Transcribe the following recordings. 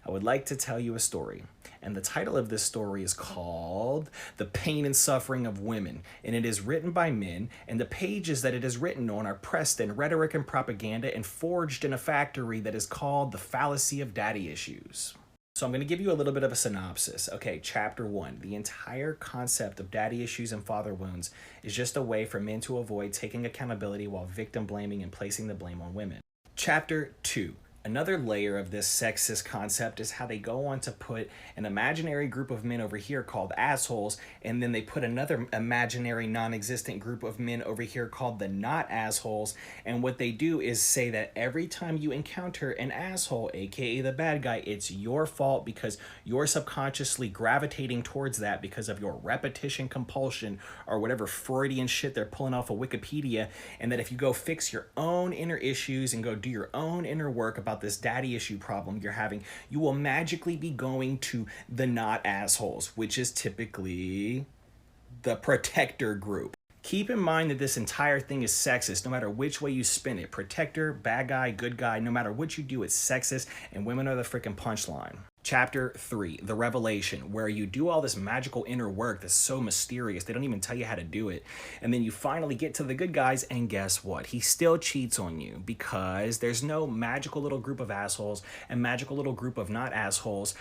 I would like to tell you a story. And the title of this story is called The Pain and Suffering of Women. And it is written by men, and the pages that it is written on are pressed in rhetoric and propaganda and forged in a factory that is called the fallacy of daddy issues. So I'm going to give you a little bit of a synopsis. Okay, chapter 1. The entire concept of daddy issues and father wounds is just a way for men to avoid taking accountability while victim blaming and placing the blame on women. Chapter 2. Another layer of this sexist concept is how they go on to put an imaginary group of men over here called assholes, and then they put another imaginary non-existent group of men over here called the not assholes. And what they do is say that every time you encounter an asshole, aka the bad guy, it's your fault because you're subconsciously gravitating towards that because of your repetition compulsion or whatever Freudian shit they're pulling off of Wikipedia. And that if you go fix your own inner issues and go do your own inner work about this daddy issue problem you're having, you will magically be going to the not assholes, which is typically the protector group. Keep in mind that this entire thing is sexist, no matter which way you spin it. Protector, bad guy, good guy, no matter what you do, it's sexist, and women are the freaking punchline. Chapter 3, The Revelation, where you do all this magical inner work that's so mysterious, they don't even tell you how to do it. And then you finally get to the good guys, and guess what? He still cheats on you because there's no magical little group of assholes and magical little group of not assholes,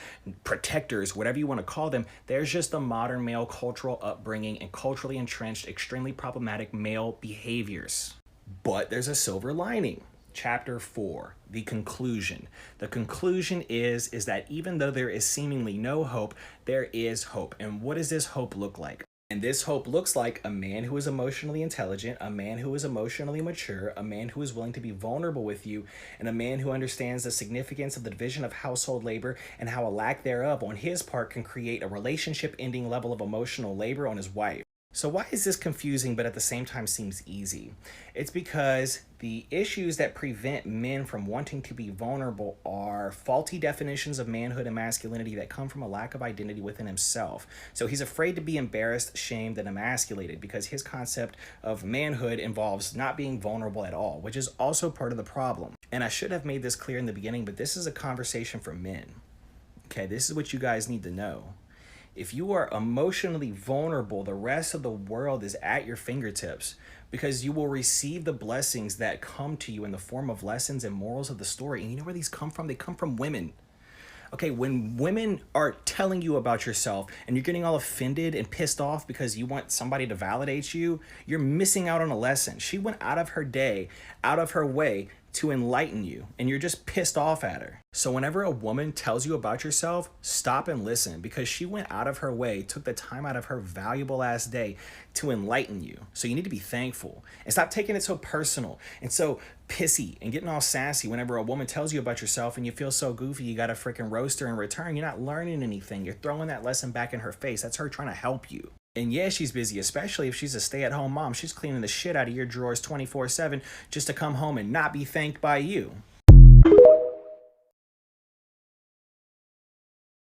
protectors, whatever you want to call them. There's just the modern male cultural upbringing and culturally entrenched, extremely problematic male behaviors. But there's a silver lining. Chapter 4, the conclusion. The conclusion is that even though there is seemingly no hope, there is hope. And what does this hope look like? And this hope looks like a man who is emotionally intelligent, a man who is emotionally mature, a man who is willing to be vulnerable with you, and a man who understands the significance of the division of household labor and how a lack thereof on his part can create a relationship-ending level of emotional labor on his wife. So why is this confusing but at the same time seems easy? It's because the issues that prevent men from wanting to be vulnerable are faulty definitions of manhood and masculinity that come from a lack of identity within himself. So he's afraid to be embarrassed, shamed, and emasculated because his concept of manhood involves not being vulnerable at all, which is also part of the problem. And I should have made this clear in the beginning, but this is a conversation for men. Okay, this is what you guys need to know. If you are emotionally vulnerable, the rest of the world is at your fingertips because you will receive the blessings that come to you in the form of lessons and morals of the story. And you know where these come from? They come from women. Okay, when women are telling you about yourself and you're getting all offended and pissed off because you want somebody to validate you, you're missing out on a lesson. She went out of her day, out of her way to enlighten you, and you're just pissed off at her. So whenever a woman tells you about yourself, stop and listen because she went out of her way, took the time out of her valuable ass day to enlighten you. So you need to be thankful and stop taking it so personal and so pissy and getting all sassy whenever a woman tells you about yourself and you feel so goofy you got a freaking roast her in return. You're not learning anything. You're throwing that lesson back in her face. That's her trying to help you. And yeah, she's busy, especially if she's a stay-at-home mom. She's cleaning the shit out of your drawers 24/7 just to come home and not be thanked by you.